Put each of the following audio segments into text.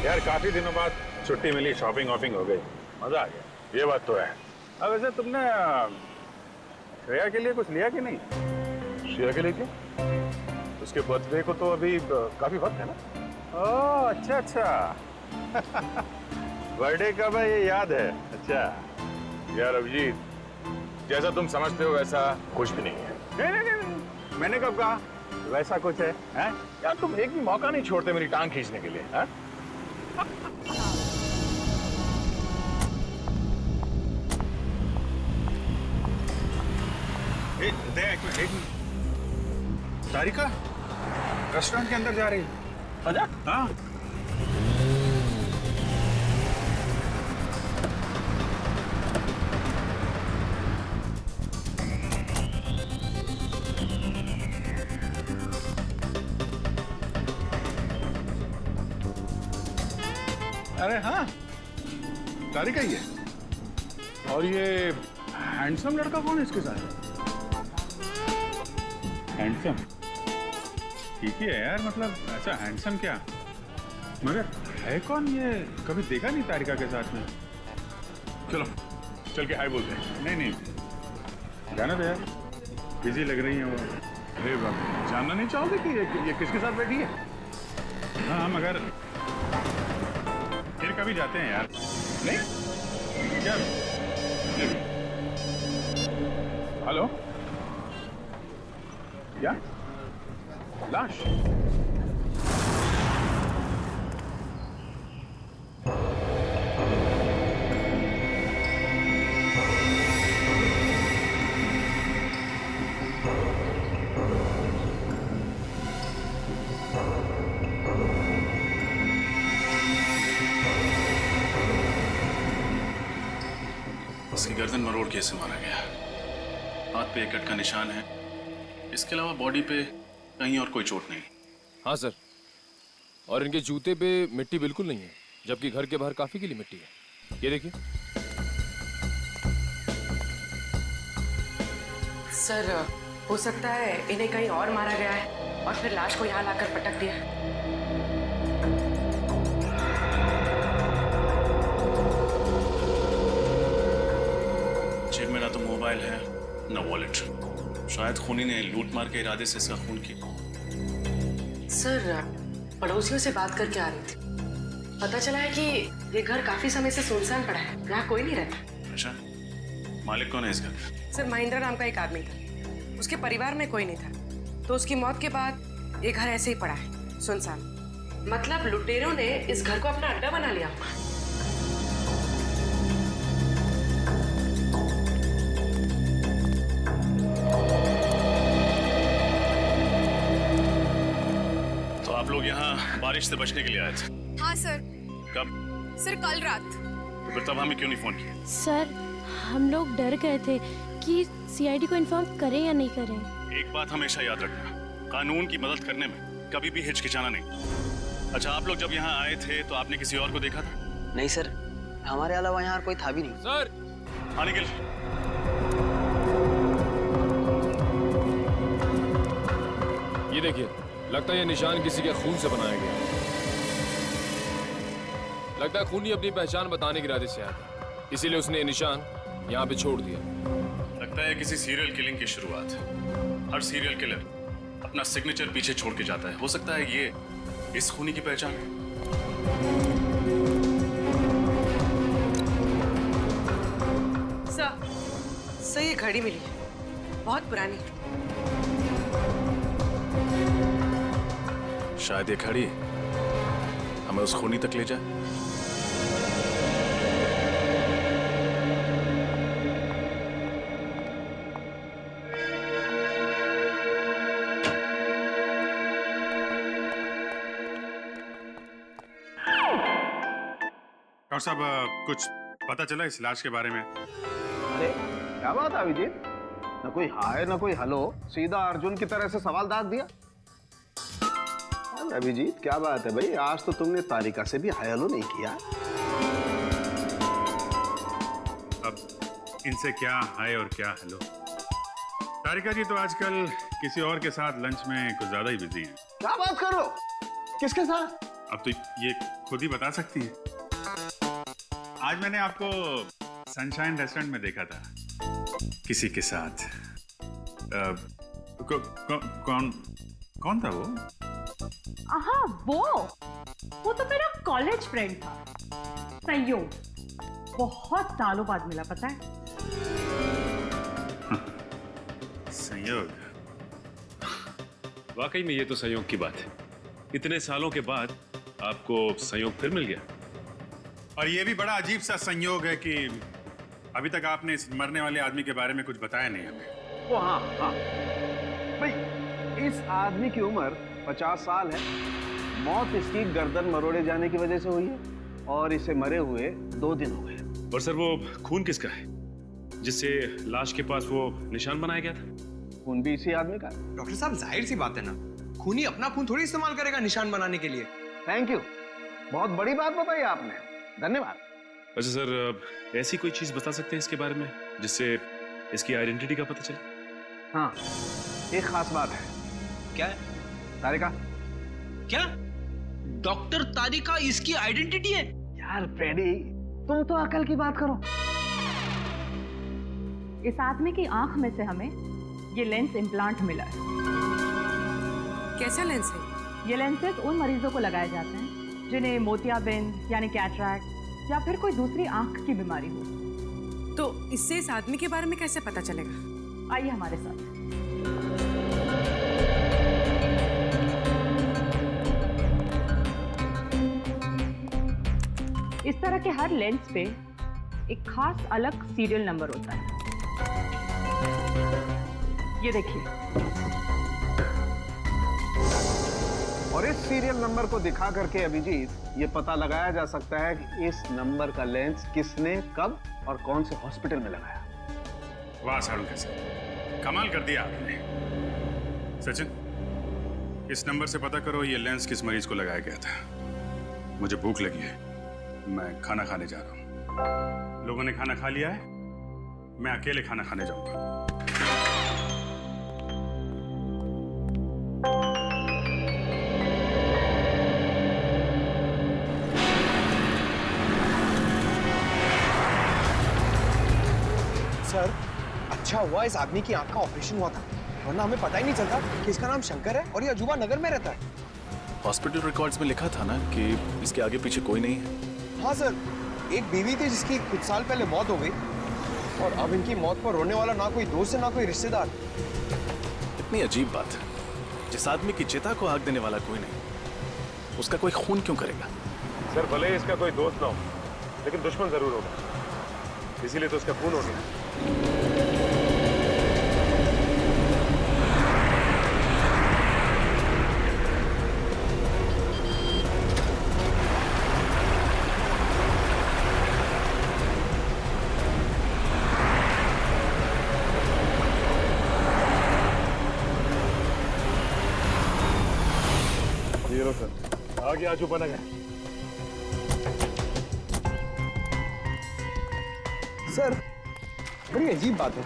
यार काफी दिनों बाद छुट्टी मिली, शॉपिंग वॉपिंग हो गई, मजा आ गया। ये बात तो है। अब वैसे तुमने श्रेया के लिए कुछ लिया कि नहीं? श्रेया के लिए क्या? उसके बर्थडे को तो अभी काफी वक्त है ना। ओह अच्छा अच्छा। बर्थडे कब है ये याद है? अच्छा। यार अभिजीत, जैसा तुम समझते हो वैसा कुछ भी नहीं है। नहीं, मैंने कब कहा वैसा कुछ है, हैं? यार तुम एक भी मौका नहीं छोड़ते मेरी टांग खींचने के लिए, हैं? तारिका रेस्टोरेंट के अंदर जा रही है। अच्छा? हाँ। अरे हाँ, तारिका ही है। और ये हैंडसम लड़का कौन है इसके साथ? हैंडसम ठीक ही है यार, मतलब अच्छा हैंडसम क्या, मगर है कौन ये? कभी देखा नहीं तारिका के साथ में। चलो चल के हाय बोलते हैं। नहीं जाना तो यार, बिजी लग रही है वो। अरे बाप, जानना नहीं चाहोगे कि ये किसके साथ बैठी है? हाँ मगर फिर कभी जाते हैं यार। नहीं क्या? हेलो, क्या लाश? इसकी गर्दन मरोड़ के इसे मारा गया। हाथ पे एक कट का निशान है, इसके अलावा बॉडी पे कहीं और कोई चोट नहीं। हाँ सर, और इनके जूते पे मिट्टी बिल्कुल नहीं है, जबकि घर के बाहर काफी गीली मिट्टी है। ये देखिए सर, हो सकता है इन्हें कहीं और मारा गया है और फिर लाश को यहाँ लाकर पटक दिया। जेब में ना तो मोबाइल है ना वॉलेट। शायद खूनी ने लूट मार के इरादे से इसका खून किया। सर, पड़ोसियों से बात करके आ रही थी, पता चला है कि ये घर काफी समय से सुनसान पड़ा है, यहाँ कोई नहीं रहता। अच्छा, मालिक कौन है इस घर का? सर, महेंद्र नाम का एक आदमी था, उसके परिवार में कोई नहीं था, तो उसकी मौत के बाद ये घर ऐसे ही पड़ा है सुनसान। मतलब लुटेरों ने इस घर को अपना अड्डा बना लिया। तो आप लोग यहाँ बारिश से बचने के लिए आए थे? हाँ सर। कब? सर कल रात। तो फिर तब हमें क्यों नहीं फोन किया? सर, हम लोग डर गए थे कि सीआईडी को इन्फॉर्म करें या नहीं करें। एक बात हमेशा याद रखना, कानून की मदद करने में कभी भी हिचकिचाना नहीं। अच्छा, आप लोग जब यहाँ आए थे तो आपने किसी और को देखा था? नहीं सर, हमारे अलावा यहाँ कोई था भी नहीं। सर। हाँ निखिल। ये देखिए, लगता है ये निशान किसी के खून से बनाया गया। लगता है खूनी अपनी पहचान बताने के इरादे से आया था, इसीलिए उसने ये निशान यहाँ पे छोड़ दिया। लगता है किसी सीरियल किलिंग की शुरुआत है। हर सीरियल किलर अपना सिग्नेचर पीछे छोड़ के जाता है। हो सकता है ये इस खूनी की पहचान है। सर, ये घड़ी मिली है, बहुत पुरानी। शायद ये घड़ी हमें उस खूनी तक ले जाए। और सब कुछ पता चला इस लाश के बारे में? अरे क्या बात है अभिजीत, ना कोई हाय ना कोई हेलो, सीधा अर्जुन की तरह से सवाल दाग दिया। अरे अभिजीत क्या बात है भाई, आज तो तुमने तारिका से भी हाय हेलो नहीं किया। अब इनसे क्या हाय और क्या हेलो। तारिका जी तो आजकल किसी और के साथ लंच में कुछ ज्यादा ही बिजी हैं। क्या बात कर रहे हो? किसके साथ? अब तो ये खुद ही बता सकती है। आज मैंने आपको सनशाइन रेस्टोरेंट में देखा था किसी के साथ। कौन कौन था वो? हाँ, वो तो मेरा कॉलेज फ्रेंड था, संयोग। बहुत सालों बाद मिला, पता है। संयोग? वाकई में ये तो संयोग की बात है। इतने सालों के बाद आपको संयोग फिर मिल गया। और ये भी बड़ा अजीब सा संयोग है कि अभी तक आपने इस मरने वाले आदमी के बारे में कुछ बताया नहीं हमें। वो हाँ हाँ भाई, इस आदमी की उम्र 50 साल है। मौत इसकी गर्दन मरोड़े जाने की वजह से हुई है और इसे मरे हुए 2 दिन हो गए। और सर, वो खून किसका है जिससे लाश के पास वो निशान बनाया गया था? खून भी इसी आदमी का है। डॉक्टर साहब, जाहिर सी बात है ना, खूनी अपना खून थोड़ी इस्तेमाल करेगा निशान बनाने के लिए। थैंक यू, बहुत बड़ी बात बताई आपने, धन्यवाद। अच्छा सर, ऐसी कोई चीज बता सकते हैं इसके बारे में जिससे इसकी आइडेंटिटी का पता चले? हाँ, एक खास बात है। क्या है? तारिका। क्या डॉक्टर तारिका इसकी आइडेंटिटी है? यार फ्रेडी, तुम तो अकल की बात करो। इस आदमी की आंख में से हमें ये लेंस इम्प्लांट मिला है। कैसा लेंस है? ये लेंसेज उन मरीजों को लगाए जाते हैं जिन्हें मोतियाबिंद यानी कैटरैक्ट या फिर कोई दूसरी आंख की बीमारी हो। तो इससे इस आदमी के बारे में कैसे पता चलेगा? आइए हमारे साथ। इस तरह के हर लेंस पे एक खास अलग सीरियल नंबर होता है। ये देखिए। और इस सीरियल नंबर को दिखा करके अभिजीत ये पता लगाया जा सकता है कि इस नंबर का लेंस किसने, कब और कौन से हॉस्पिटल में लगाया। वाह सारुण कैसे कमाल कर दिया आपने। सचिन, इस नंबर से पता करो ये लेंस किस मरीज को लगाया गया था। मुझे भूख लगी है, मैं खाना खाने जा रहा हूँ। लोगों ने खाना खा लिया है, मैं अकेले खाना खाने जाऊंगा। सर, अच्छा हुआ इस आदमी की आंख का ऑपरेशन हुआ था, वरना हमें पता ही नहीं चलता कि इसका नाम शंकर है और ये अजूबा नगर में रहता है। हॉस्पिटल रिकॉर्ड्स में लिखा था ना कि इसके आगे पीछे कोई नहीं है। हाँ सर, एक बीवी थी जिसकी कुछ साल पहले मौत हो गई और अब इनकी मौत पर रोने वाला ना कोई दोस्त है ना कोई रिश्तेदार। इतनी अजीब बात है, जिस आदमी की चिता को आग देने वाला कोई नहीं, उसका कोई खून क्यों करेगा? सर, भले ही इसका कोई दोस्त ना हो, लेकिन दुश्मन जरूर होगा, इसीलिए तो उसका खून हो गया। सर, आगे अजूबा नगर। सर, बड़ी अजीब बात है,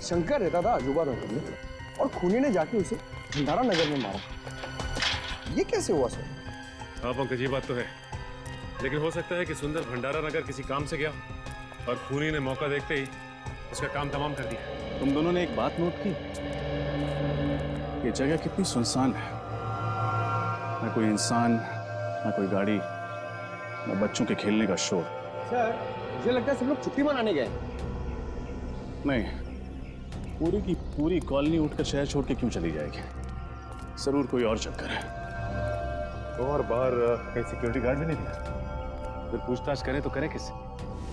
शंकर रहता था अजूबा नगर में और खूनी ने जाके उसे भंडारा नगर में मारा। ये कैसे हुआ सर? हाँ पंकज, ये बात तो है, लेकिन हो सकता है कि सुंदर भंडारा नगर किसी काम से गया और खूनी ने मौका देखते ही उसका काम तमाम कर दिया। तुम दोनों ने एक बात नोट की, ये जगह कितनी सुनसान है। ना कोई इंसान, ना कोई गाड़ी, ना बच्चों के खेलने का शोर। सर, मुझे लगता है सब लोग छुट्टी मनाने गए। नहीं, पूरी की पूरी कॉलोनी उठकर शहर छोड़ के क्यों चली जाएगी? जरूर कोई और चक्कर है। और बाहर कहीं सिक्योरिटी गार्ड भी नहीं दिया? अगर पूछताछ करें तो करें किससे?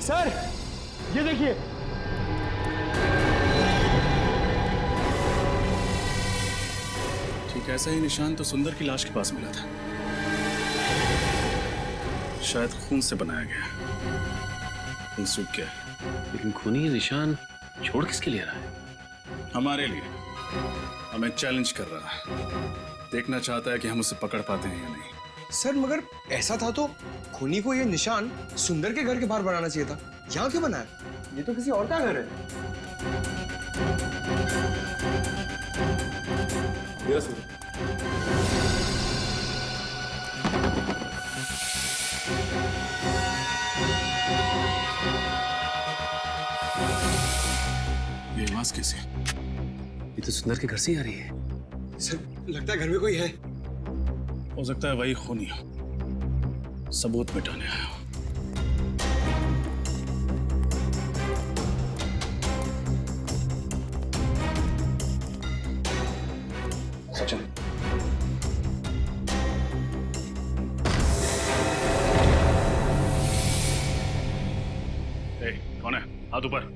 सर, ये देखिए। ठीक ऐसा ही निशान तो सुंदर की लाश के पास मिला था, शायद खून से बनाया गया। खून सूख गया, लेकिन खूनी ये निशान छोड़ किसके लिए रहा है? हमारे लिए। हमें चैलेंज कर रहा है, देखना चाहता है कि हम उसे पकड़ पाते हैं या नहीं। सर, मगर ऐसा था तो खूनी को ये निशान सुंदर के घर के बाहर बनाना चाहिए था। यहाँ क्यों बनाया? ये तो किसी और का घर है। आवाज कैसी? ये तो सुंदर के घर से ही आ रही है। सर लगता है घर में कोई है। हो सकता है वही खूनी हो, सबूत मिटाने आया हो। सचिन, ए, कौन है? हाथ ऊपर।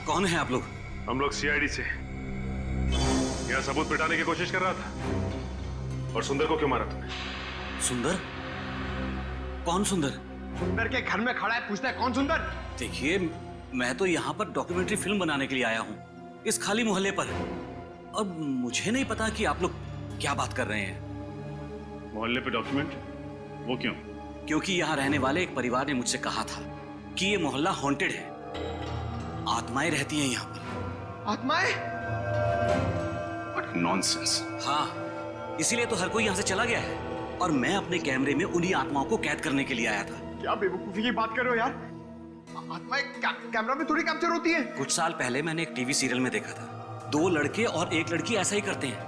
कौन है आप लोग? हम लोग सीआईडी से। क्या सबूत मिटाने की कोशिश कर रहा था? और सुंदर को क्यों मारा तुमने? सुंदर? कौन सुंदर? सुंदर के घर में खड़ा है, पूछता है कौन सुंदर? देखिए, मैं तो यहाँ पर डॉक्यूमेंट्री फिल्म बनाने के लिए आया हूँ, इस खाली मोहल्ले पर। अब मुझे नहीं पता कि आप लोग क्या बात कर रहे हैं। मोहल्ले पे डॉक्यूमेंट? वो क्यों? क्योंकि यहाँ रहने वाले एक परिवार ने मुझसे कहा था कि ये मोहल्ला हॉन्टेड है, आत्माएं रहती हैं यहाँ पर। आत्माएं? नॉनसेंस। हाँ, इसीलिए तो हर कोई यहाँ से चला गया है और मैं अपने कैमरे में उन्हीं आत्माओं को कैद करने के लिए आया था। क्या बेवकूफी की बात कर रहे हो यार? आत्माएं कैमरा में थोड़ी कैप्चर होती है। कुछ साल पहले मैंने एक टीवी सीरियल में देखा था, 2 लड़के और 1 लड़की ऐसा ही करते हैं,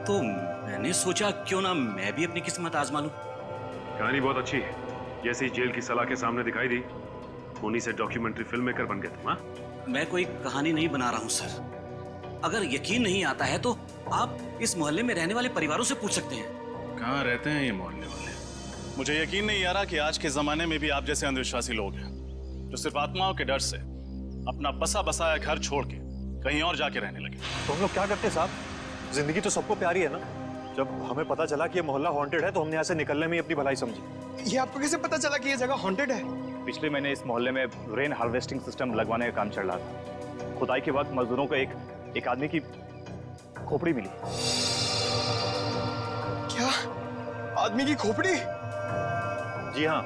तो मैंने सोचा क्यों ना मैं भी अपनी किस्मत आजमा लूं। कहानी बहुत अच्छी है। जैसे ही जेल की सलाह के सामने दिखाई दी, उन्हीं से डॉक्यूमेंट्री फिल्म मेकर बन गए तुम। हाँ, मैं कोई कहानी नहीं बना रहा हूँ सर। अगर यकीन नहीं आता है तो आप इस मोहल्ले में रहने वाले परिवारों से पूछ सकते हैं। कहाँ रहते हैं ये मोहल्ले वाले? मुझे यकीन नहीं आ रहा कि आज के जमाने में भी आप जैसे अंधविश्वासी लोग हैं जो सिर्फ आत्माओं के डर से अपना बसा बसाया घर छोड़ के कहीं और जाके रहने लगे। तो हम लोग क्या करते साहब? जिंदगी तो सबको प्यारी है ना। जब हमें पता चला कि ये मोहल्ला हॉन्टेड है तो हमने यहाँ से निकलने में ही अपनी भलाई समझी। ये आपको कैसे पता चला कि ये जगह हॉन्टेड है? पिछले महीने इस मोहल्ले में रेन हार्वेस्टिंग सिस्टम लगवाने का काम चल रहा था। खुदाई के वक्त मजदूरों को एक आदमी की खोपड़ी मिली। क्या? आदमी की खोपड़ी? जी हाँ,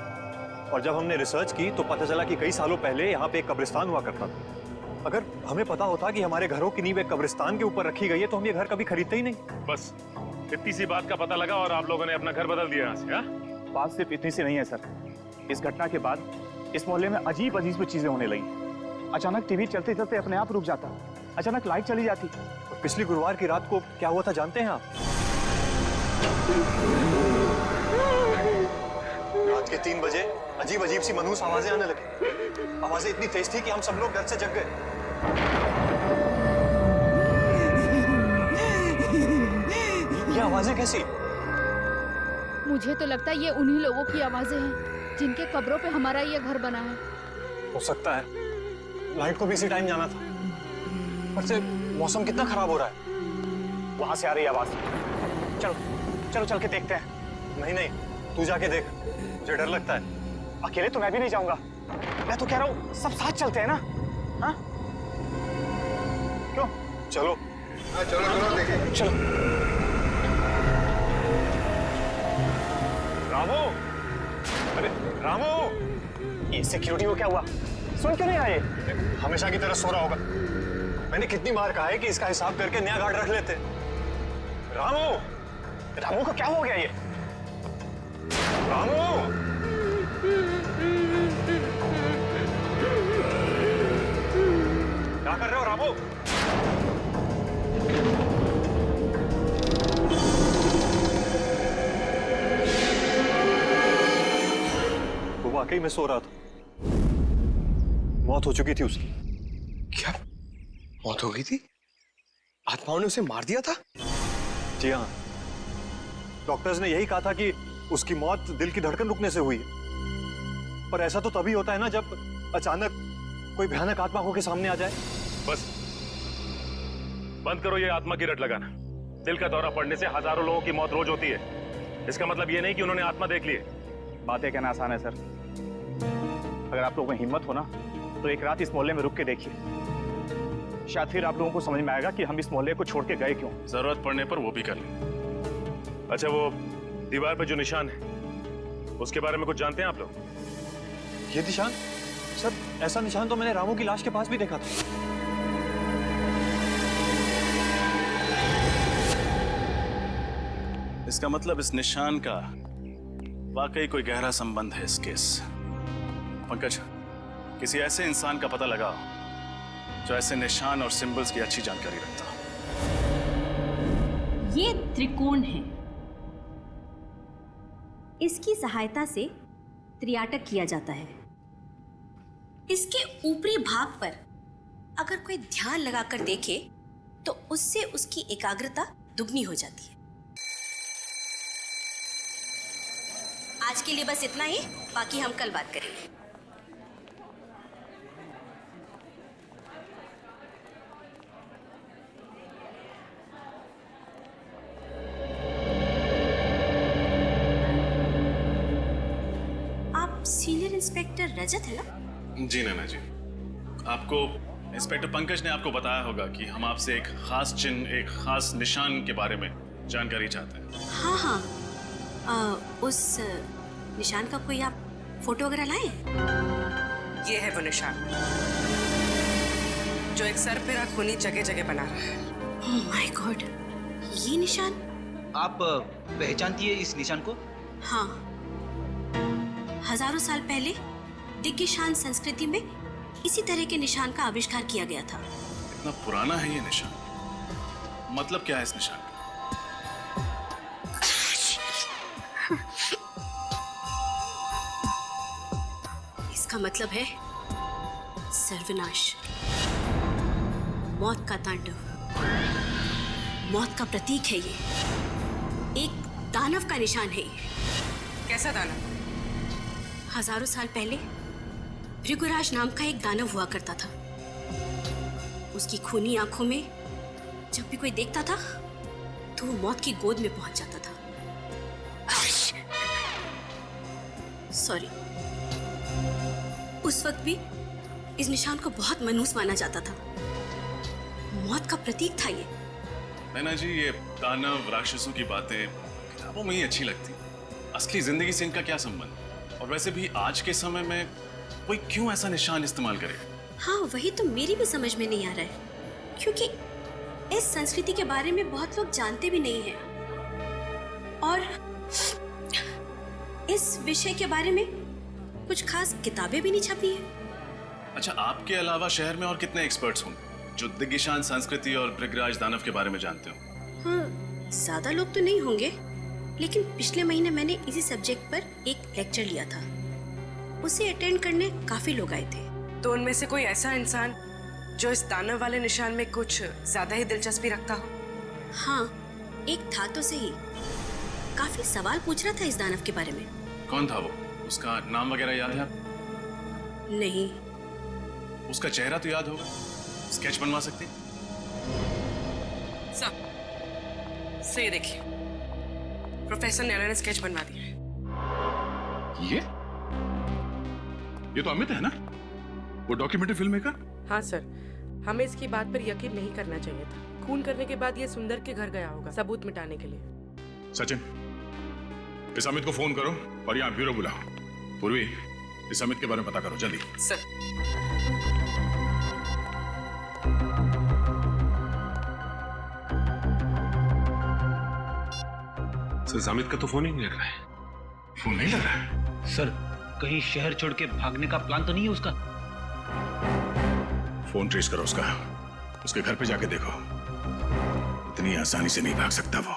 और जब हमने रिसर्च की तो पता चला कि कई सालों पहले यहाँ पे एक कब्रिस्तान हुआ करता था। अगर हमें पता होता कि हमारे घरों की नींव एक कब्रिस्तान के ऊपर रखी गई है तो हम ये घर कभी खरीदते ही नहीं। बस इतनी सी बात का पता लगा और आप लोगों ने अपना घर बदल दिया यहाँ से। हाँ? बात सिर्फ इतनी सी नहीं है सर। इस घटना के बाद इस मोहल्ले में अजीब अजीब चीजें होने लगी। अचानक टीवी चलते चलते अपने आप रुक जाता, अचानक लाइट चली जाती। और पिछली गुरुवार की रात को क्या हुआ था जानते हैं आप? रात के 3 बजे अजीब अजीब सी मनहूस आवाजें आने लगी। आवाजें इतनी तेज थी कि हम सब लोग डर से जग गए। ये आवाजें कैसी? मुझे तो लगता है ये उन्हीं लोगों की आवाजें हैं जिनके कब्रों पे हमारा ये घर बना है। हो सकता है। लाइट को भी इसी टाइम जाना था। पर से मौसम कितना खराब हो रहा है। वहां से आ रही आवाज। चलो चलो चल के देखते हैं। नहीं नहीं, तू जाके देख, मुझे डर लगता है। अकेले तो मैं भी नहीं जाऊंगा। मैं तो कह रहा हूँ सब साथ चलते हैं ना। हाँ क्यों? चलो। हाँ चलो चलो देखें। चलो। रामू, अरे रामू, ये सिक्योरिटी को क्या हुआ? सुन क्यों नहीं आए? हमेशा की तरह सो रहा होगा। मैंने कितनी बार कहा है कि इसका हिसाब करके नया गार्ड रख लेते। रामू, रामू को क्या हो गया ये? रामू, क्या कर रहे हो रामू? वो वाकई में सो रहा था। मौत हो चुकी थी उसकी। क्या मौत हो गई थी? आत्माओं ने उसे मार दिया था? जी हाँ, डॉक्टर्स ने यही कहा था कि उसकी मौत दिल की धड़कन रुकने से हुई है। पर ऐसा तो तभी होता है ना जब अचानक कोई भयानक आत्मा होकर सामने आ जाए। बस बंद करो ये आत्मा की रट लगाना। दिल का दौरा पड़ने से हजारों लोगों की मौत रोज होती है। इसका मतलब ये नहीं कि उन्होंने आत्मा देख ली है। बातें कहना आसान है सर। अगर आप लोगों में हिम्मत हो ना तो एक रात इस मोहल्ले में रुक के देखिए। शायद फिर आप लोगों को समझ में आएगा कि हम इस मोहल्ले को छोड़ के गए क्यों। जरूरत पड़ने पर वो भी कर लें। अच्छा, वो दीवार पर जो निशान है उसके बारे में कुछ जानते हैं आप लोग? ये निशान? सर, ऐसा निशान तो मैंने रामू की लाश के पास भी देखा था। इसका मतलब इस निशान का वाकई कोई गहरा संबंध है इस केस। पंकज, किसी ऐसे इंसान का पता लगाओ जो ऐसे निशान और सिंबल्स की अच्छी जानकारी रखता हो। ये त्रिकोण है। इसकी सहायता से त्रियाटक किया जाता है। इसके ऊपरी भाग पर अगर कोई ध्यान लगाकर देखे तो उससे उसकी एकाग्रता दुगनी हो जाती है। आज के लिए बस इतना ही, बाकी हम कल बात करेंगे। आप सीनियर इंस्पेक्टर रजत है ना? जी नैना जी, आपको इंस्पेक्टर पंकज ने आपको बताया होगा कि हम आपसे एक खास चिन्ह, एक खास निशान के बारे में जानकारी चाहते हैं। हाँ हाँ, उस निशान का कोई आप फोटो वगैरह लाए? ये है वो निशान जो एक सरफिरा खूनी जगह जगह बना रहा है। ओह माय गॉड, ये निशान? आप पहचानती है इस निशान को? हाँ, हजारों साल पहले दिग्गिशान संस्कृति में इसी तरह के निशान का आविष्कार किया गया था। इतना पुराना है ये निशान? मतलब क्या है इस निशान का? इसका मतलब है सर्वनाश, मौत का तांडव, मौत का प्रतीक है ये। एक दानव का निशान है ये। कैसा दानव? हजारों साल पहले भृगुराज नाम का एक दानव हुआ करता था। उसकी खूनी आंखों में जब भी कोई देखता था तो वो मौत की गोद में पहुंच जाता था। सॉरी। उस वक्त भी इस निशान को बहुत मनहूस माना जाता था। मौत का प्रतीक था ये। नैना जी, ये दानव राक्षसों की बातें किताबों में ही अच्छी लगती, असली जिंदगी से इनका क्या संबंध? और वैसे भी आज के समय में कोई क्यों ऐसा निशान इस्तेमाल करे? हाँ, वही तो मेरी भी समझ में नहीं आ रहा है, क्योंकि इस संस्कृति के बारे में बहुत लोग जानते भी नहीं हैं और इस विषय के बारे में कुछ खास किताबें भी नहीं छपी है। अच्छा, आपके अलावा शहर में और कितने एक्सपर्ट्स होंगे जो दिग्गिशान संस्कृति और भृगराज दानव के बारे में जानते हो? हाँ, ज्यादा लोग तो नहीं होंगे, लेकिन पिछले महीने मैंने इसी सब्जेक्ट पर एक लेक्चर लिया था। उसे अटेंड करने काफी लोग आए थे। तो उनमें से कोई ऐसा इंसान जो इस दानव वाले निशान में कुछ ज्यादा ही दिलचस्पी रखता हो? हाँ, एक था तो सही। काफी सवाल पूछ रहा था इस दानव के बारे में। कौन था वो? उसका नाम वगैरह याद है आप? नहीं। उसका चेहरा तो याद होगा, स्केच बनवा सकते हैं? सब से देखिए, प्रोफेसर नैना ने स्केच बनवा दिया है। ये तो अमित है ना, वो डॉक्यूमेंट्री फिल्म मेकर? हाँ सर, हमें इसकी बात पर यकीन नहीं करना चाहिए था। खून करने के बाद ये सुंदर के घर गया होगा सबूत मिटाने के लिए। सचिन, इस अमित को फोन करो और यहाँ ब्यूरो बुलाओ। पूर्वी, इस अमित के बारे में पता करो जल्दी। सर। सर, अमित का तो फोन ही नहीं लग रहा है। फोन नहीं लग रहा है? सर, कहीं शहर छोड़ के भागने का प्लान तो नहीं है उसका? फोन ट्रेस करो उसका, उसके घर पे जाके देखो। इतनी आसानी से नहीं भाग सकता वो।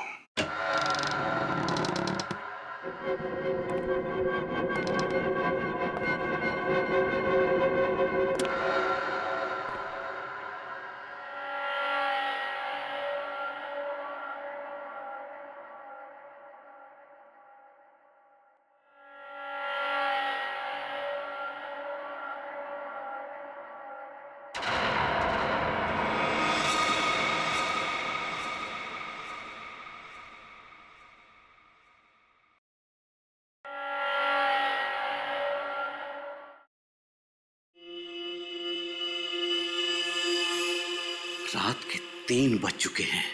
रात के 3 बज चुके हैं।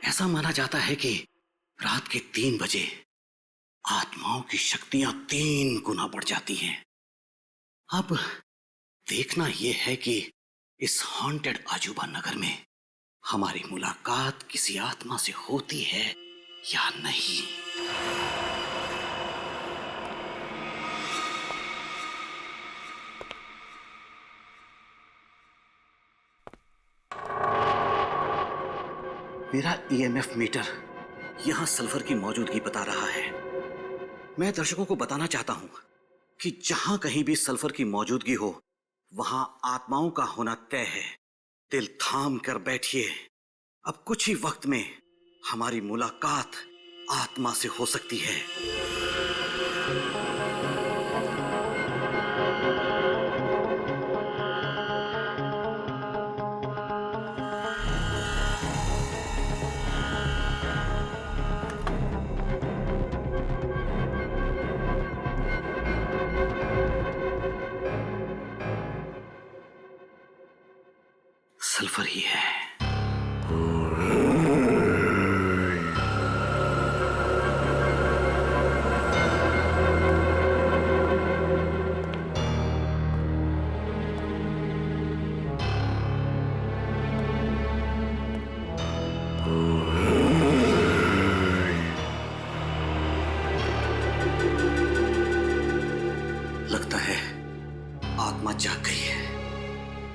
ऐसा माना जाता है कि रात के 3 बजे आत्माओं की शक्तियां 3 गुना बढ़ जाती हैं। अब देखना यह है कि इस हॉन्टेड अजूबा नगर में हमारी मुलाकात किसी आत्मा से होती है या नहीं। मेरा ईएमएफ मीटर यहां सल्फर की मौजूदगी बता रहा है। मैं दर्शकों को बताना चाहता हूं कि जहां कहीं भी सल्फर की मौजूदगी हो वहां आत्माओं का होना तय है। दिल थाम कर बैठिए, अब कुछ ही वक्त में हमारी मुलाकात आत्मा से हो सकती है। सल्फर ही है। लगता है आत्मा जाग गई है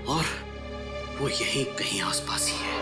और वो यहीं कहीं आसपास ही है।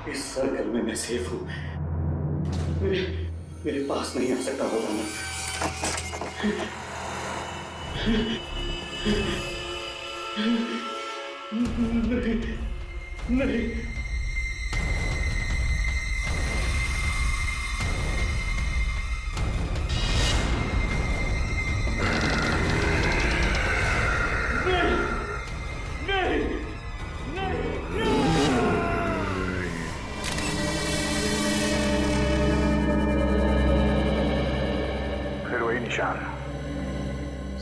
इस सर्कल में मैं सेफ हूं। मेरे पास नहीं आ सकता वो दानव। नहीं।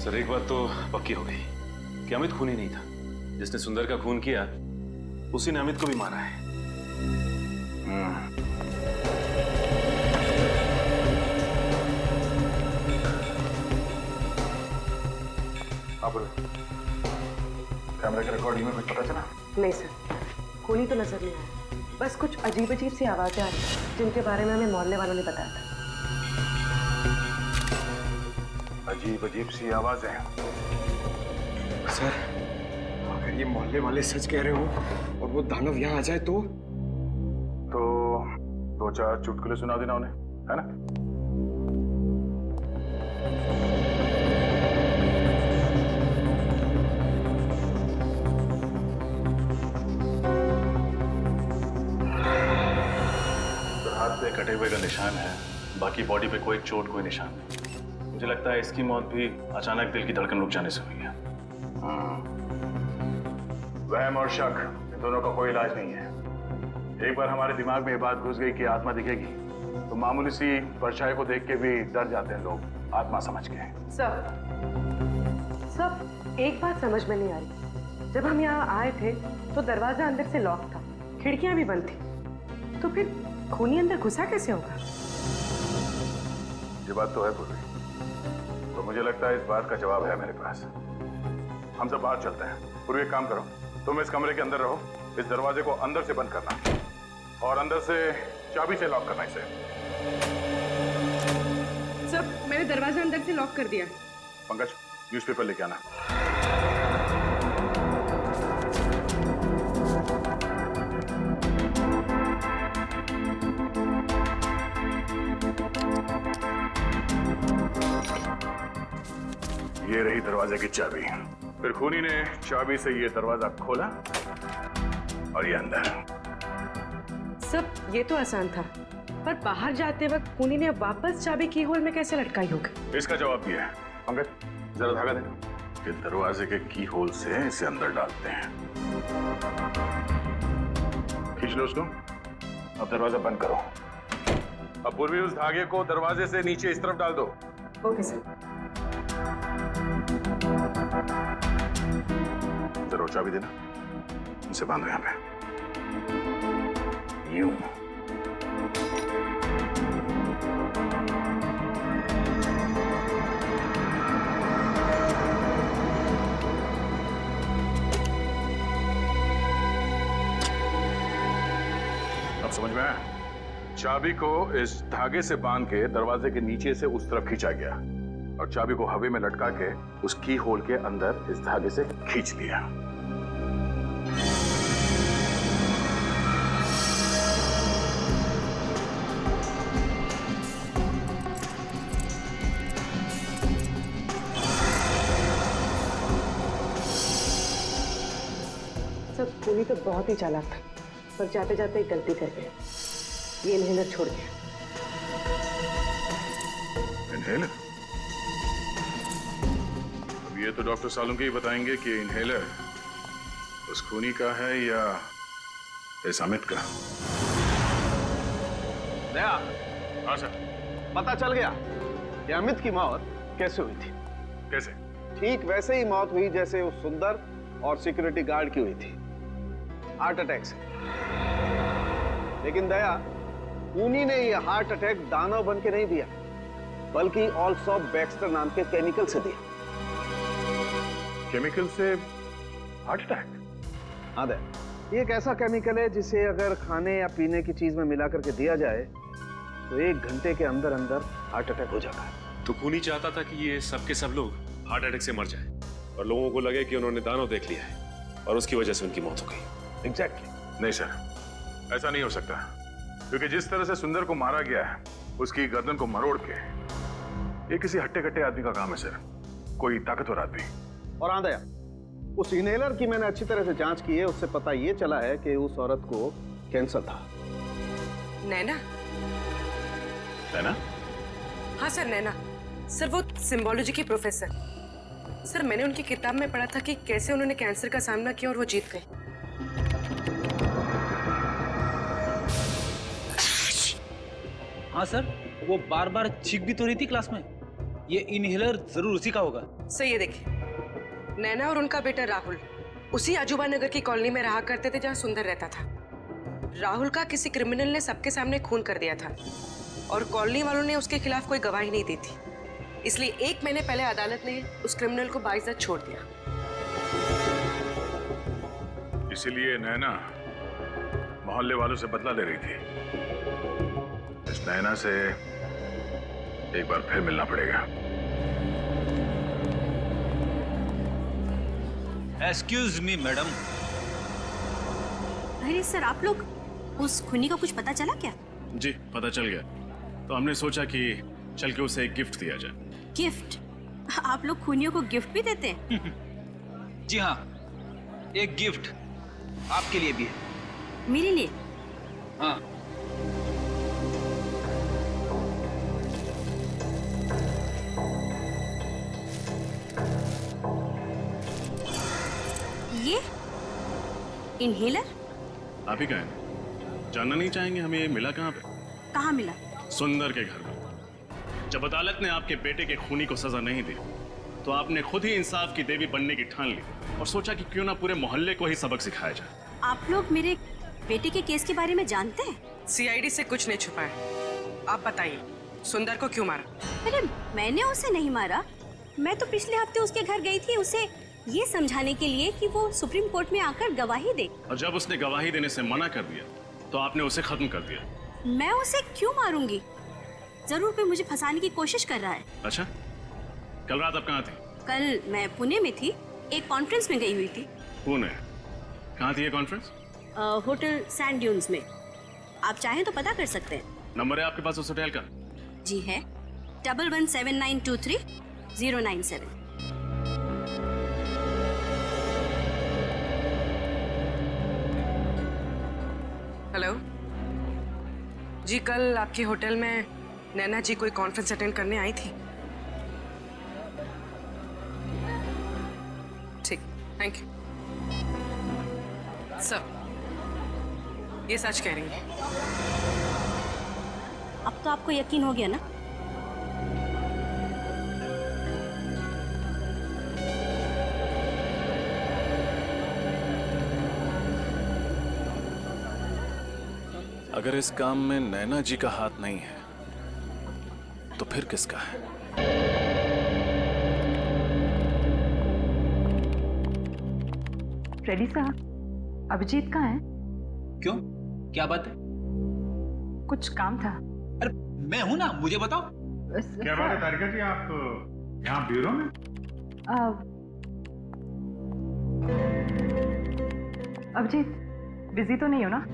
सर एक बात तो पक्की हो गई कि अमित खूनी नहीं था। जिसने सुंदर का खून किया उसी ने अमित को भी मारा है। आप कैमरे के रिकॉर्डिंग में कुछ पता चला? नहीं सर, कोई तो नजर नहीं आया। बस कुछ अजीब अजीब सी आवाजें आ रही जिनके बारे में हमें मोहल्ले वालों ने बताया था। अजीब अजीब सी आवाजें हैं। सर, अगर ये मोहल्ले वाले सच कह रहे हो और वो दानव यहाँ आ जाए तो 2-4 चुटकुले सुना देना उन्हें, है ना? तो हाथ पे कटे हुए का निशान है, बाकी बॉडी पे कोई चोट कोई निशान नहीं। मुझे लगता है इसकी मौत भी अचानक दिल की धड़कन रुक जाने से हुई है। वहम और शक, इन दोनों का कोई इलाज नहीं है। एक बार हमारे दिमाग में ये बात घुस गई कि आत्मा दिखेगी तो मामूली सी परछाई को देख के भी डर जाते हैं लोग, आत्मा समझ के। सब एक बात समझ में नहीं आ रही, जब हम यहाँ आए थे तो दरवाजा अंदर से लॉक था, खिड़कियां भी बंद थी, तो फिर खूनी अंदर घुसा कैसे होगा? ये बात तो है पूर्वी, तो मुझे लगता है इस बात का जवाब है मेरे पास। हम सब बाहर चलते हैं। पूर्वी एक काम करो, तुम इस कमरे के अंदर रहो, इस दरवाजे को अंदर से बंद करना और अंदर से चाबी से लॉक करना इसे। सब मैंने दरवाजा अंदर से लॉक कर दिया। पंकज न्यूज़पेपर लेके आना। ये रही दरवाजे की चाबी। फिर खूनी ने चाबी से ये दरवाजा खोला और ये अंदर। सब ये तो आसान था, पर बाहर जाते वक्त खूनी ने वापस चाबी की होल में कैसे लटकाई होगी? इसका जवाब भी है। पंकज जरा धागा देना कि दरवाजे के की होल से इसे अंदर डालते हैं। खींच लो उसको। अब दरवाजा बंद करो। अब पूर्वी उस धागे को दरवाजे से नीचे इस तरफ डाल दो। Okay sir. जरूर चाबी देना, इसे बांधो यहाँ पे। यूं। अब समझ में आया? चाबी को इस धागे से बांध के दरवाजे के नीचे से उस तरफ खींचा गया और चाबी को हवा में लटका के उस की होल के अंदर इस धागे से खींच लिया। सब खूनी तो बहुत ही चालाक था, पर जाते जाते एक गलती कर गया। ये इन्हेलर छोड़ गया। इन्हेलर? अब ये तो डॉक्टर सालुंके ही बताएंगे कि इन्हेलर उस खूनी का है या इस अमित का। दया, हाँ सर। पता चल गया कि अमित की मौत कैसे हुई थी। कैसे? ठीक वैसे ही मौत हुई जैसे उस सुंदर और सिक्योरिटी गार्ड की हुई थी, हार्ट अटैक से। लेकिन दया, खूनी ने यह हार्ट अटैक दानव बन के नहीं दिया, बल्कि ऑल्सॉप बैक्स्टर नाम के केमिकल से दिया। केमिकल से हार्ट अटैक? हाँ दया, ये एक ऐसा केमिकल है जिसे अगर खाने या पीने की चीज में मिला करके दिया जाए तो 1 घंटे के अंदर अंदर हार्ट अटैक हो जाता है। तो खूनी चाहता था कि ये सब के सब लोग हार्ट अटैक से मर जाए और लोगों को लगे कि उन्होंने दानव देख लिया है और उसकी वजह से उनकी मौत हो गई। एग्जैक्टली। नहीं सर, ऐसा नहीं हो सकता, क्योंकि जिस तरह से सुंदर को मारा गया है, उसकी गर्दन को मरोड़ के, ये किसी हट्टे कट्टे आदमी का काम है सर, कोई ताकतवर आदमी। और हाँ दया, उस इनहेलर की मैंने अच्छी तरह से जांच की है, उससे पता ये चला है कि उस औरत को कैंसर था। नैना? नैना? हाँ सर, नैना। सर वो सिम्बोलॉजी की प्रोफेसर। सर मैंने उनकी किताब में पढ़ा था कि कैसे उन्होंने कैंसर का सामना किया और वो जीत गए। हाँ सर, वो बार बार चीख भी तो रही थी क्लास में। ये इनहेलर जरूर उसी का होगा। सर ये देखिए, नैना और उनका बेटा राहुल उसी अजूबा नगर की कॉलोनी में रहा करते थे जहाँ सुंदर रहता था। राहुल का किसी क्रिमिनल ने सबके सामने खून कर दिया था और कॉलोनी वालों ने उसके खिलाफ कोई गवाही नहीं दी थी, इसलिए 1 महीने पहले अदालत ने उस क्रिमिनल को बाइज्जत छोड़ दिया। इसीलिए नैना मोहल्ले वालों से बदला ले रही थी। इस नैना से एक बार फिर मिलना पड़ेगा। Excuse me madam. अरे सर, आप लोग उस खूनी को कुछ पता चला क्या? जी पता चल गया, तो हमने सोचा कि चल के उसे एक गिफ्ट दिया जाए। गिफ्ट? आप लोग खूनियों को गिफ्ट भी देते हैं? जी हाँ, एक गिफ्ट आपके लिए भी है। मेरे लिए? हाँ। ये इनहेलर? आप ही कहें, जानना नहीं चाहेंगे हमें ये मिला कहाँ पे? कहाँ मिला? सुंदर के घर में। जब अदालत ने आपके बेटे के खूनी को सजा नहीं दी तो आपने खुद ही इंसाफ की देवी बनने की ठान ली और सोचा कि क्यों ना पूरे मोहल्ले को ही सबक सिखाया जाए। आप लोग मेरे बेटे के केस के बारे में जानते हैं? सीआईडी से कुछ नहीं छुपा है। आप बताइए, सुंदर को क्यों मारा? अरे मैंने उसे नहीं मारा। मैं तो पिछले हफ्ते उसके घर गई थी उसे ये समझाने के लिए कि वो सुप्रीम कोर्ट में आकर गवाही दे। और जब उसने गवाही देने से मना कर दिया तो आपने उसे खत्म कर दिया। मैं उसे क्यों मारूंगी? जरूर कोई मुझे फंसाने की कोशिश कर रहा है। अच्छा, कल रात आप कहाँ थे? कल मैं पुणे में थी, एक कॉन्फ्रेंस में गई हुई थी। पुणे? कहाँ थी ये कॉन्फ्रेंस? होटल सैंड ड्यून्स में। आप चाहें तो पता कर सकते हैं। नंबर है आपके पास उस होटल का? जी है, 117923 097। हेलो जी, कल आपके होटल में नैना जी कोई कॉन्फ्रेंस अटेंड करने आई थी। ठीक, थैंक यू सर। ये सच कह रही है? अब तो आपको यकीन हो गया ना? अगर इस काम में नैना जी का हाथ नहीं है तो फिर किसका है? फ्रेडी साहब, अभिजीत कहाँ है? क्यों, क्या बात है? कुछ काम था। अरे मैं हूं ना, मुझे बताओ। क्या बात है तारिका जी, आप यहाँ ब्यूरो में? अभिजीत, बिजी तो नहीं हो ना?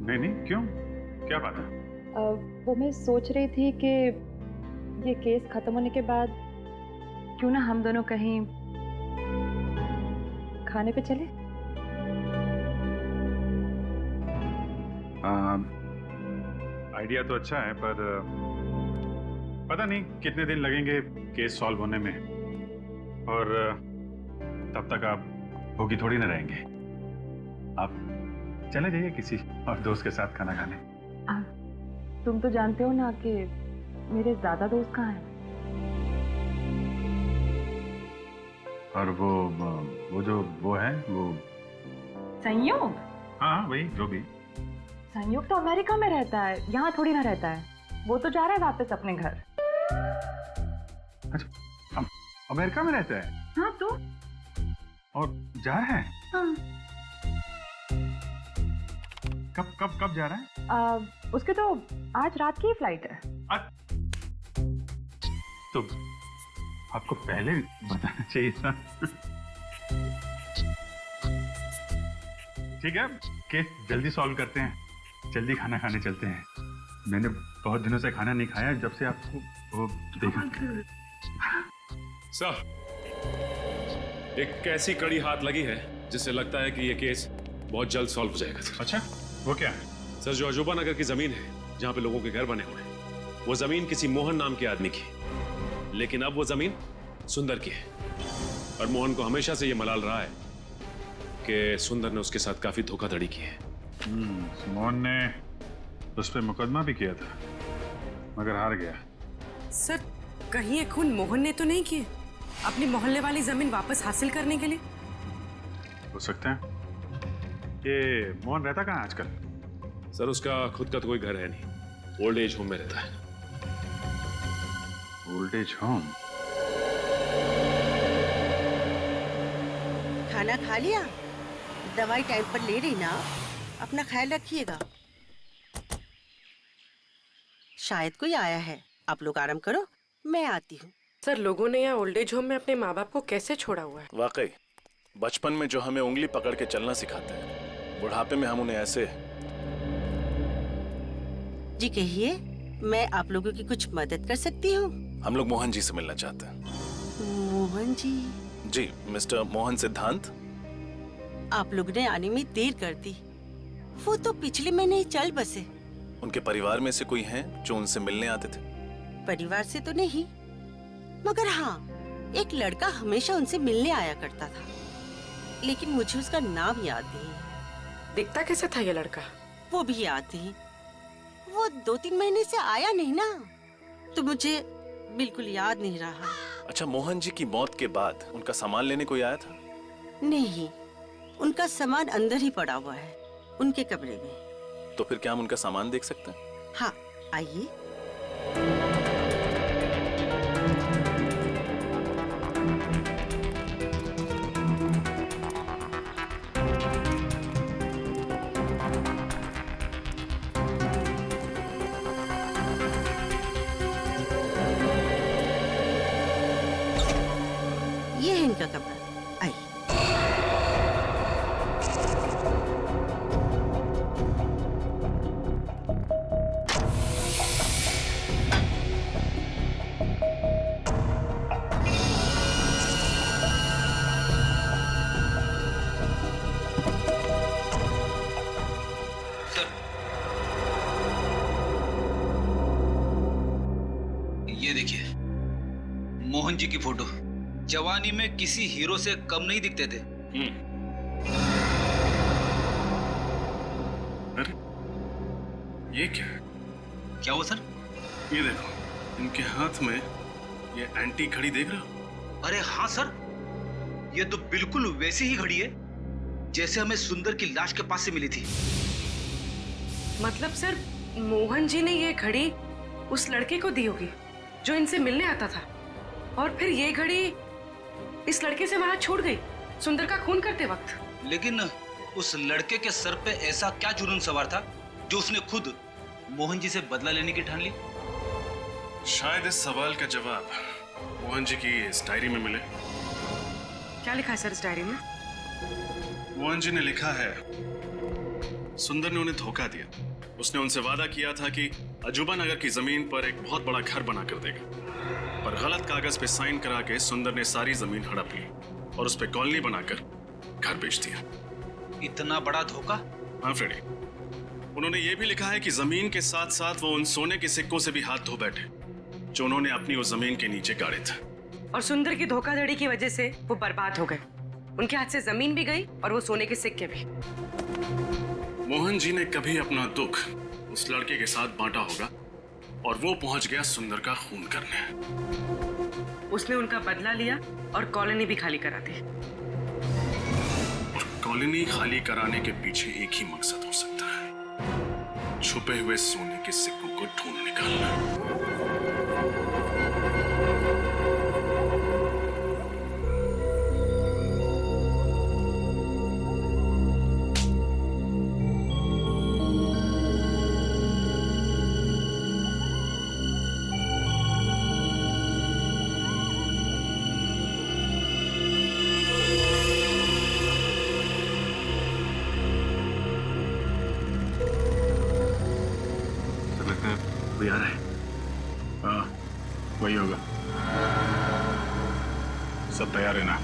नहीं नहीं, क्यों, क्या बात है? वो मैं सोच रही थी कि ये केस खत्म होने के बाद क्यों ना हम दोनों कहीं खाने पे चले? आइडिया तो अच्छा है, पर पता नहीं कितने दिन लगेंगे केस सॉल्व होने में, और तब तक आप भूखी थोड़ी ना रहेंगे। आप चले जाइए किसी और दोस्त के साथ खाना खाने। तुम तो जानते हो ना कि मेरे ज्यादा दोस्त कहाँ हैं। और वो जो वो है वो संयोग? हाँ वही, जो भी। संयोग तो अमेरिका में रहता है, यहाँ थोड़ी ना रहता है। वो तो जा रहा है वापस अपने घर। अच्छा, अमेरिका में रहता है? हाँ तो? और जा रहा है? हाँ। कब जा रहा है? उसके तो आज रात की फ्लाइट है। तो आपको पहले बताना चाहिए था। ठीक है, केस जल्दी सॉल्व करते हैं, जल्दी खाना खाने चलते हैं। मैंने बहुत दिनों से खाना नहीं खाया जब से आपको वो देखा। सर, एक ऐसी कड़ी हाथ लगी है जिससे लगता है कि ये केस बहुत जल्द सॉल्व हो जाएगा। अच्छा, वो क्या है? सर, जो अजूबा नगर की जमीन है जहां पे लोगों के घर बने हुए हैं, वो जमीन किसी मोहन नाम के आदमी की, लेकिन अब वो जमीन सुंदर की है। और मोहन को हमेशा से ये मलाल रहा है कि सुंदर ने उसके साथ काफी धोखाधड़ी की है। मोहन ने उस पर मुकदमा भी किया था, मगर हार गया। सर, कहीं ये खून मोहन ने तो नहीं किए अपनी मोहल्ले वाली जमीन वापस हासिल करने के लिए? हो सकता है। ये मोहन रहता कहाँ आजकल? सर, उसका खुद का तो कोई घर है नहीं, ओल्ड एज होम में रहता है। Old age home? खाना खा लिया? दवाई टाइम पर ले रही ना? अपना ख्याल रखिएगा। शायद कोई आया है, आप लोग आराम करो, मैं आती हूँ। सर, लोगों ने यहाँ ओल्ड एज होम में अपने माँ बाप को कैसे छोड़ा हुआ है? वाकई बचपन में जो हमें उंगली पकड़ के चलना सिखाते हैं, बुढ़ापे में हम उन्हें ऐसे। जी कहिए, मैं आप लोगों की कुछ मदद कर सकती हूँ? हम लोग मोहन जी से मिलना चाहते हैं। मोहन जी? जी, मिस्टर मोहन सिद्धांत। आप लोग ने आने में देर कर दी, वो तो पिछले महीने ही चल बसे। उनके परिवार में से कोई हैं जो उनसे मिलने आते थे? परिवार से तो नहीं, मगर हाँ, एक लड़का हमेशा उनसे मिलने आया करता था, लेकिन मुझे उसका नाम याद नहीं। दिखता कैसे था ये लड़का? वो भी याद नहीं। वो 2-3 महीने से आया नहीं ना, तो मुझे बिल्कुल याद नहीं रहा। अच्छा, मोहन जी की मौत के बाद उनका सामान लेने कोई आया था? नहीं, उनका सामान अंदर ही पड़ा हुआ है, उनके कमरे में। तो फिर क्या हम उनका सामान देख सकते हैं? हाँ, आइए। ये है इनका कमरा, आइए। ये देखिए, मोहन जी की फोटो। जवानी में किसी हीरो से कम नहीं दिखते थे। अरे ये क्या है? क्या हुआ सर? ये देखो, इनके हाथ में ये एंटी घड़ी देख रहे हो? अरे हाँ सर, ये तो बिल्कुल वैसी ही घड़ी है जैसे हमें सुंदर की लाश के पास से मिली थी। मतलब सर, मोहन जी ने ये घड़ी उस लड़के को दी होगी जो इनसे मिलने आता था, और फिर ये घड़ी इस लड़के से वहां छूट गई सुंदर का खून करते वक्त। लेकिन उस लड़के के सर पे ऐसा क्या जुनून सवार था जो उसने खुद मोहन जी से बदला लेने की ठान ली? शायद इस सवाल का जवाब मोहन जी की इस डायरी में मिले। क्या लिखा है सर इस डायरी में? मोहन जी ने लिखा है, सुंदर ने उन्हें धोखा दिया। उसने उनसे वादा किया था कि अजूबा नगर की जमीन पर एक बहुत बड़ा घर बना कर देगा, पर गलत कागज पे साइन करा के सुंदर ने सारी जमीन हड़प ली और उस पे कॉलोनी बनाकर घर बेच दिया। इतना बड़ा धोखा? हाँ फ्रेडी, उन्होंने ये भी लिखा है कि जमीन के साथ साथ वो उन सोने के सिक्कों से भी हाथ धो बैठे जो उन्होंने अपनी उस जमीन के नीचे गाड़े थे। और सुंदर की धोखाधड़ी की वजह से वो बर्बाद हो गए। उनके हाथ से जमीन भी गई और वो सोने के सिक्के भी। मोहन जी ने कभी अपना दुख उस लड़के के साथ बांटा होगा और वो पहुंच गया सुंदर का खून करने। उसने उनका बदला लिया और कॉलोनी भी खाली करा दी। और कॉलोनी खाली कराने के पीछे एक ही मकसद हो सकता है, छुपे हुए सोने के सिक्कों को ढूंढ निकालना। कोई आ रहा है? हाँ, वही होगा। सब तैयार है ना?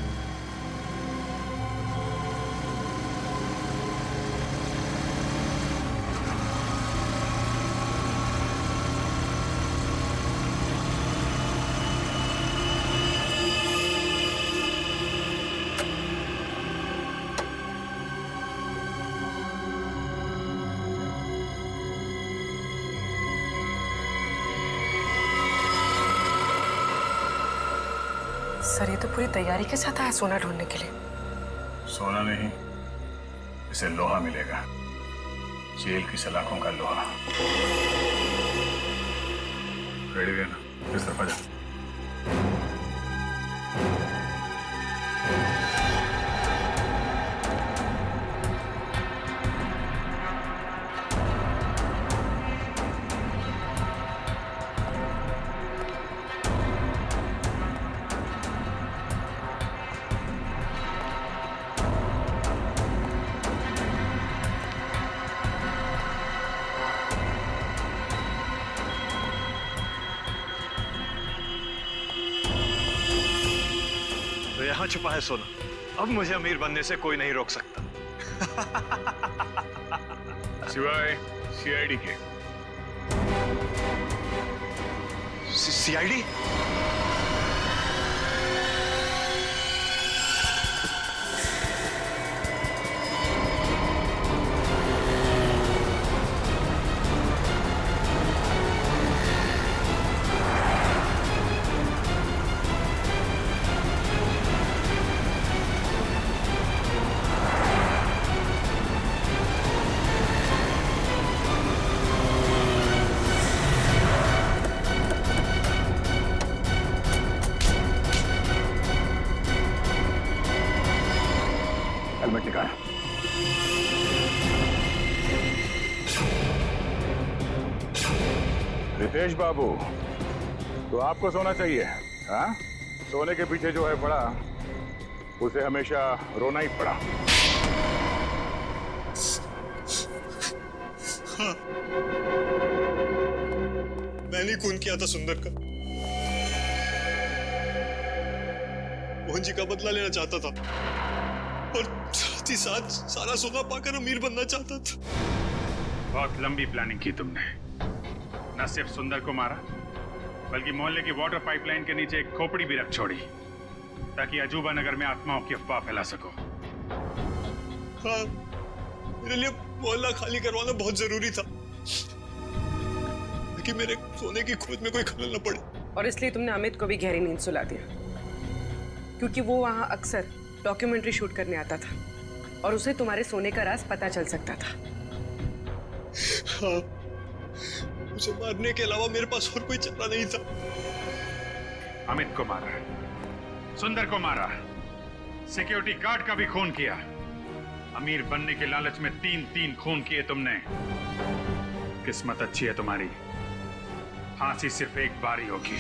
सर, ये तो पूरी तैयारी के साथ आया सोना ढूंढने के लिए। सोना नहीं, इसे लोहा मिलेगा, जेल की सलाखों का लोहा। रेडी है ना? इस तरफ आ जा। यहाँ छुपा है सोना, अब मुझे अमीर बनने से कोई नहीं रोक सकता। सिवाय सीआईडी के। सीआईडी? हेलमेट निकाल। रितेश बाबू, तो आपको सोना चाहिए, हाँ? सोने के पीछे जो है पड़ा, उसे हमेशा रोना ही पड़ा। हाँ, मैंने खून किया था सुंदर का। मोहन जी का बदला लेना चाहता था और साथ ही साथ सारा सोना पाकर अमीर बनना चाहता था। बहुत लंबी प्लानिंग की तुमने। न सिर्फ सुंदर को मारा, बल्कि मोहल्ले की वाटर पाइपलाइन के नीचे एक खोपड़ी भी रख छोड़ी, ताकि अजूबा नगर में आत्माओं की अफवाह फैला सको। हाँ, मेरे लिए मोहल्ला खाली करवाना बहुत जरूरी था, ताकि मेरे सोने की खोज में कोई खलल न पड़े। और इसलिए तुमने अमित को भी गहरी नींद सुला दिया, क्योंकि वो वहां अक्सर डॉक्यूमेंट्री शूट करने आता था और उसे तुम्हारे सोने का राज पता चल सकता था। हाँ, उसे मारने के अलावा मेरे पास और कोई चारा नहीं था। अमित को मारा, सुंदर को मारा, सिक्योरिटी गार्ड का भी खून किया। अमीर बनने के लालच में 3-3 खून किए तुमने। किस्मत अच्छी है तुम्हारी, फांसी सिर्फ एक बार ही होगी।